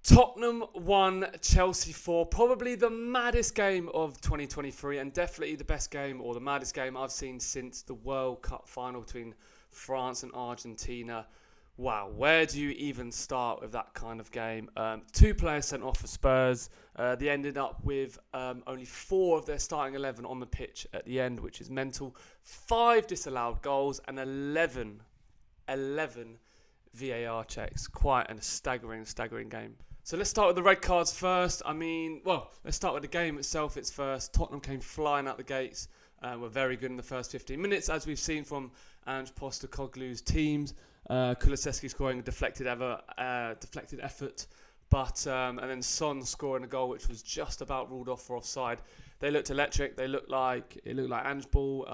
Tottenham 1, Chelsea 4. Probably the maddest game of 2023 and definitely the best game or the maddest game I've seen since the World Cup final between France and Argentina. Wow, where do you even start with that kind of game? Two players sent off for Spurs. They ended up with only 4 of their starting 11 on the pitch at the end, which is mental. 5 disallowed goals and 11 VAR checks. Quite a staggering game. So let's start with the red cards first. Let's start with the game itself. It's first. Tottenham came flying out the gates. Were very good in the first 15 minutes, as we've seen from Ange Postecoglou's teams. Kulusevski scoring a deflected effort, and then Son scoring a goal which was just about ruled off for offside. They looked electric. It looked like Ange ball.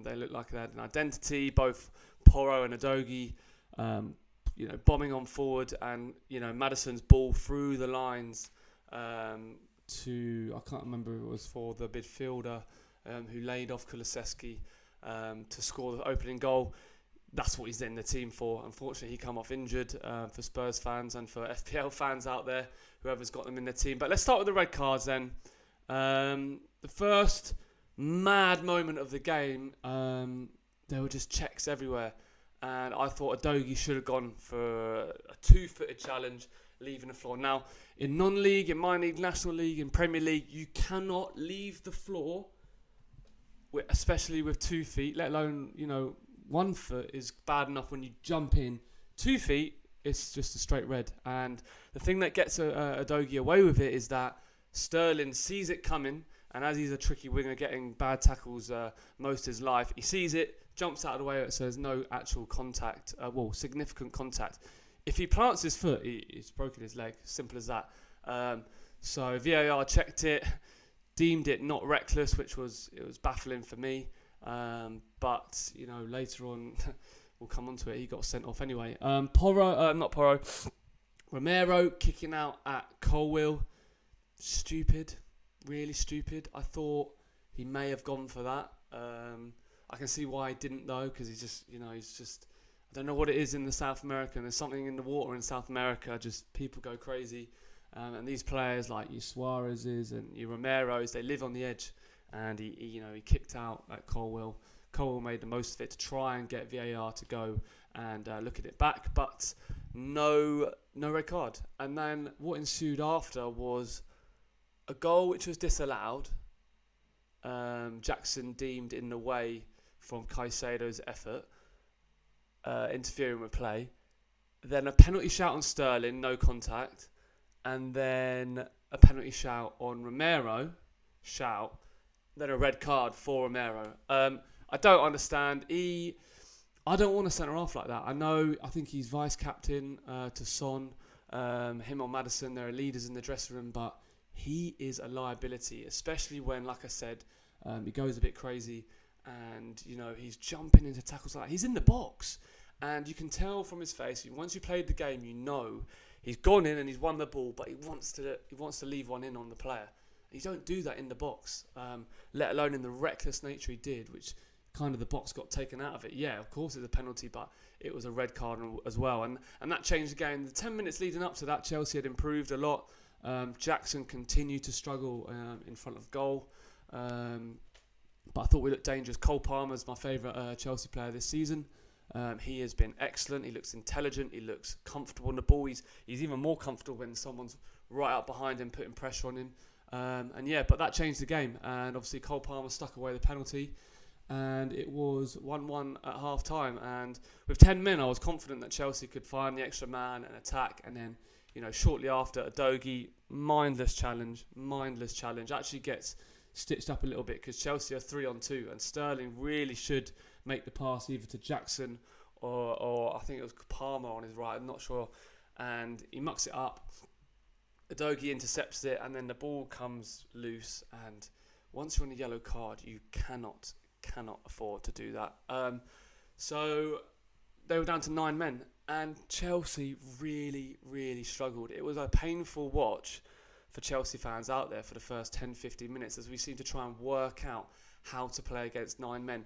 They looked like they had an identity. Both Porro and Udogie, bombing on forward, and Maddison's ball through the lines to, I can't remember if it was for the midfielder who laid off Kulusevski to score the opening goal. That's what he's in the team for. Unfortunately, he come off injured for Spurs fans and for FPL fans out there, whoever's got them in the team. But let's start with the red cards then. The first mad moment of the game, there were just checks everywhere. And I thought Udogie should have gone for a 2-footed challenge, leaving the floor. Now, in non-league, in minor league, national league, in Premier League, you cannot leave the floor, especially with 2 feet, let alone, 1 foot is bad enough when you jump in. 2 feet, it's just a straight red. And the thing that gets Udogie away with it is that Sterling sees it coming, and as he's a tricky winger getting bad tackles most of his life, he sees it, jumps out of the way, so there's no actual contact, significant contact. If he plants his foot, he's broken his leg, simple as that. So VAR checked it, deemed it not reckless, which was baffling for me. But later on, we'll come on to it. He got sent off anyway. Romero kicking out at Colwill, stupid, really stupid. I thought he may have gone for that. I can see why he didn't though, because he's just, I don't know what it is in the South America. There's something in the water in South America. Just people go crazy, and these players like your Suarez's and your Romero's, they live on the edge. And he kicked out at Colwill. Colwill made the most of it to try and get VAR to go and look at it back, but no red card. And then what ensued after was a goal which was disallowed. Jackson deemed in the way from Caicedo's effort, interfering with play. Then a penalty shout on Sterling, no contact. And then a penalty shout on Romero, then a red card for Romero. I don't understand. I don't want to centre off like that. I think he's vice captain to Son. Him or Maddison, they're leaders in the dressing room, but he is a liability, especially when, like I said, he goes a bit crazy and, he's jumping into tackles like that. He's in the box and you can tell from his face, once you played the game, he's gone in and he's won the ball, but he wants to leave one in on the player. You don't do that in the box, let alone in the reckless nature he did, which kind of the box got taken out of it. Yeah, of course it's a penalty, but it was a red card as well. And that changed the game. The 10 minutes leading up to that, Chelsea had improved a lot. Jackson continued to struggle in front of goal. But I thought we looked dangerous. Cole Palmer's my favourite Chelsea player this season. He has been excellent. He looks intelligent. He looks comfortable on the ball. He's even more comfortable when someone's right up behind him, putting pressure on him. But that changed the game, and obviously Cole Palmer stuck away the penalty, and it was 1-1 at half time. And with 10 men, I was confident that Chelsea could find the extra man and attack. And then, shortly after, Udogie, mindless challenge, actually gets stitched up a little bit because Chelsea are 3-on-2, and Sterling really should make the pass either to Jackson or I think it was Palmer on his right, I'm not sure, and he mucks it up. Udogie intercepts it, and then the ball comes loose. And once you're on a yellow card, you cannot afford to do that. So they were down to 9 men, and Chelsea really, really struggled. It was a painful watch for Chelsea fans out there for the first 10-15 minutes as we seemed to try and work out how to play against 9 men.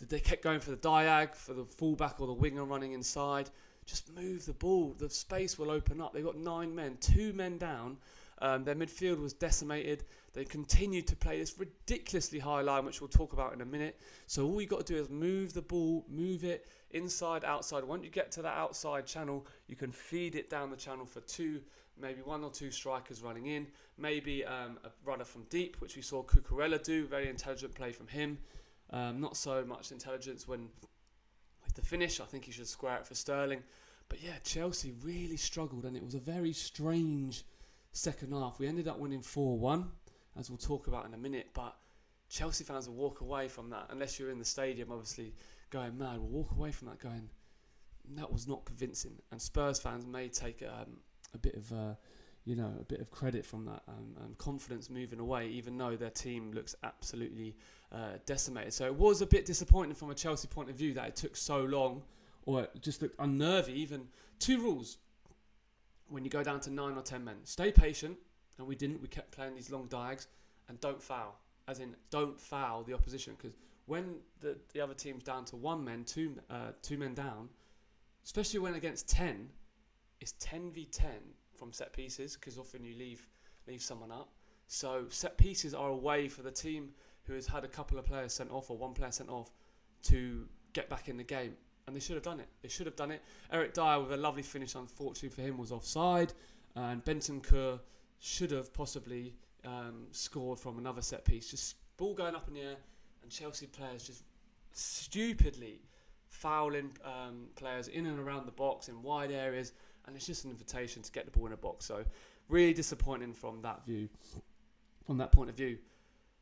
They kept going for the diag, for the fullback or the winger running inside. just move the ball. The space will open up. They've got 9 men, 2 men down. Their midfield was decimated. They continued to play this ridiculously high line, which we'll talk about in a minute. So all you got to do is move the ball, move it inside, outside. Once you get to that outside channel, you can feed it down the channel for maybe 1 or 2 strikers running in. Maybe a runner from deep, which we saw Cucurella do. Very intelligent play from him. Not so much intelligence with the finish. I think he should square it for Sterling. But yeah, Chelsea really struggled, and it was a very strange second half. We ended up winning 4-1, as we'll talk about in a minute, but Chelsea fans will walk away from that, unless you're in the stadium obviously going mad, will walk away from that going, that was not convincing. And Spurs fans may take a bit of credit from that, confidence moving away, even though their team looks absolutely decimated. So it was a bit disappointing from a Chelsea point of view that it took so long, or it just looked unnervy. Even 2 rules when you go down to 9 or 10 men: stay patient, and we didn't. We kept playing these long diags, and don't foul, as in don't foul the opposition, because when the other team's down to 1 man, 2 men down, especially when against 10, it's 10v10 from set pieces, because often you leave someone up. So set pieces are a way for the team who has had a couple of players sent off or 1 player sent off to get back in the game. And they should have done it. Eric Dyer with a lovely finish, unfortunately for him, was offside. And Bentancur should have possibly scored from another set piece. Just ball going up in the air, and Chelsea players just stupidly fouling players in and around the box in wide areas. And it's just an invitation to get the ball in a box. So really disappointing from that point of view.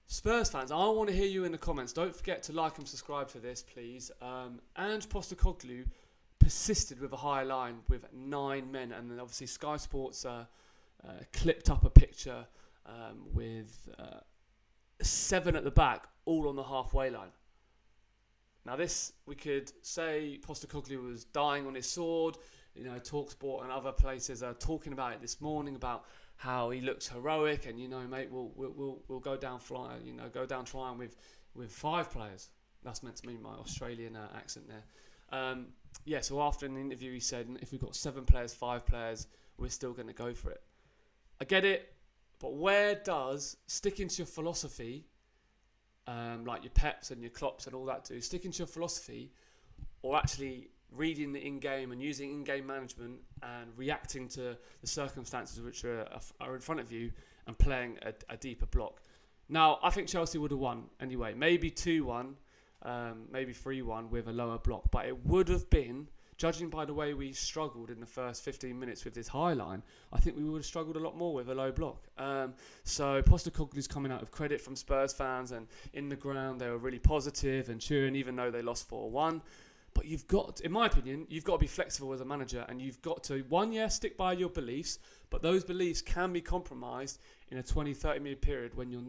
Spurs fans, I want to hear you in the comments. Don't forget to like and subscribe to this, please. Ange Postecoglou persisted with a high line with 9 men, and then obviously Sky Sports clipped up a picture with 7 at the back, all on the halfway line. Now this, we could say Postecoglou was dying on his sword. You know, TalkSport and other places are talking about it this morning, about how he looks heroic, and mate, we'll go down flying. Go down trying with 5 players. That's meant to mean my Australian accent there. So after an interview, he said, if we've got 7 players, 5 players, we're still going to go for it. I get it, but where does sticking to your philosophy, like your Peps and your Klopps and all that, do? Sticking to your philosophy, or actually reading the in-game and using in-game management and reacting to the circumstances which are in front of you and playing a deeper block. Now, I think Chelsea would have won anyway. Maybe 2-1, maybe 3-1 with a lower block. But it would have been, judging by the way we struggled in the first 15 minutes with this high line, I think we would have struggled a lot more with a low block. So Postecoglou's coming out with credit from Spurs fans, and in the ground they were really positive and cheering, even though they lost 4-1. But you've got, in my opinion, you've got to be flexible as a manager, and you've got to, stick by your beliefs, but those beliefs can be compromised in a 20-30 minute period when you're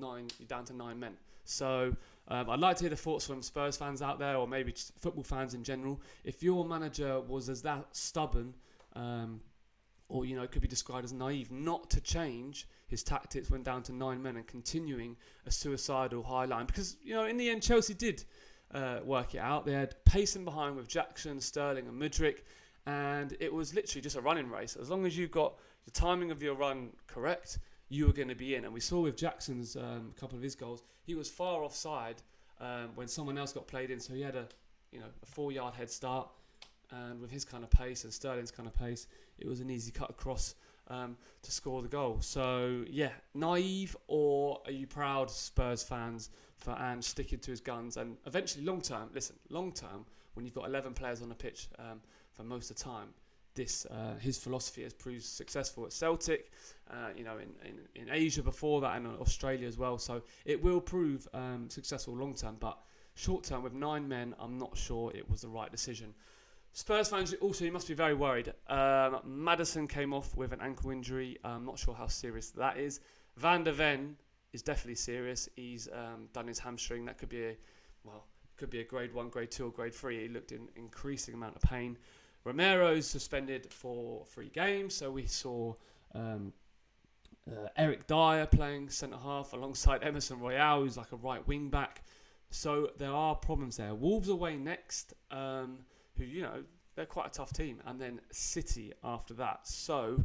down to 9 men. So I'd like to hear the thoughts from Spurs fans out there, or maybe just football fans in general. If your manager was as that stubborn, or could be described as naive, not to change his tactics when down to 9 men and continuing a suicidal high line, because in the end Chelsea did work it out. They had pacing behind with Jackson, Sterling and Mudryk, and it was literally just a running race. As long as you got the timing of your run correct, you were going to be in. And we saw with Jackson's couple of his goals, he was far offside when someone else got played in, so he had a 4-yard head start, and with his kind of pace and Sterling's kind of pace, it was an easy cut across to score the goal. So yeah, naive, or are you proud, Spurs fans, for Ange sticking to his guns? And eventually, long term, when you've got 11 players on the pitch for most of the time, his philosophy has proved successful at Celtic, in Asia before that, and Australia as well. So it will prove successful long term, but short term with 9 men, I'm not sure it was the right decision. Spurs fans, also, you must be very worried. Maddison came off with an ankle injury. I'm not sure how serious that is. Van der Ven is definitely serious. He's done his hamstring. That could be a grade 1, grade 2 or grade 3. He looked in increasing amount of pain. Romero's suspended for 3 games. So we saw Eric Dyer playing centre-half alongside Emerson Royale, who's like a right wing-back. So there are problems there. Wolves away next, who, they're quite a tough team, and then City after that. So,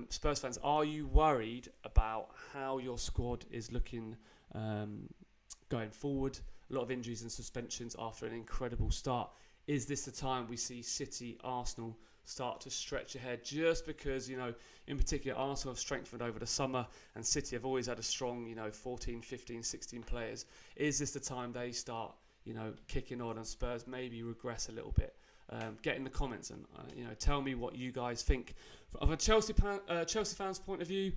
Spurs fans, are you worried about how your squad is looking going forward? A lot of injuries and suspensions after an incredible start. Is this the time we see City, Arsenal start to stretch ahead? Just because, in particular, Arsenal have strengthened over the summer and City have always had a strong, 14, 15, 16 players. Is this the time they start, kicking on and Spurs maybe regress a little bit? Get in the comments and, tell me what you guys think. From a Chelsea fans' point of view,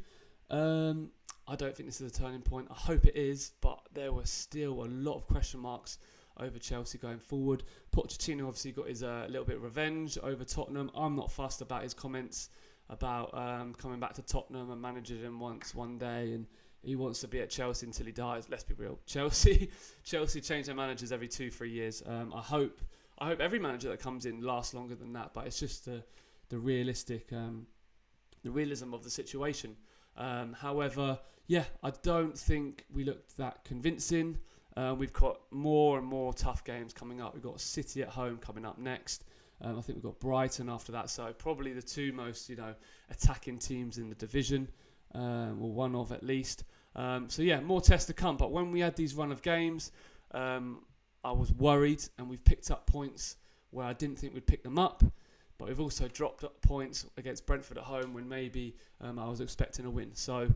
I don't think this is a turning point. I hope it is, but there were still a lot of question marks over Chelsea going forward. Pochettino obviously got his little bit of revenge over Tottenham. I'm not fussed about his comments about coming back to Tottenham and managing him once one day, and he wants to be at Chelsea until he dies. Let's be real. Chelsea change their managers every 2-3 years. I hope every manager that comes in lasts longer than that, but it's just the realism of the situation. However, I don't think we looked that convincing. We've got more and more tough games coming up. We've got City at home coming up next. I think we've got Brighton after that. So probably the two most, attacking teams in the division, or one of at least. More tests to come. But when we had these run of games, I was worried, and we've picked up points where I didn't think we'd pick them up. But we've also dropped up points against Brentford at home when maybe I was expecting a win. So,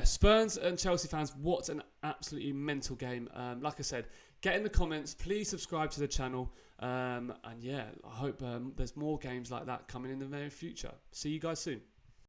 Spurs and Chelsea fans, what an absolutely mental game. Like I said, get in the comments. Please subscribe to the channel. I hope there's more games like that coming in the very future. See you guys soon.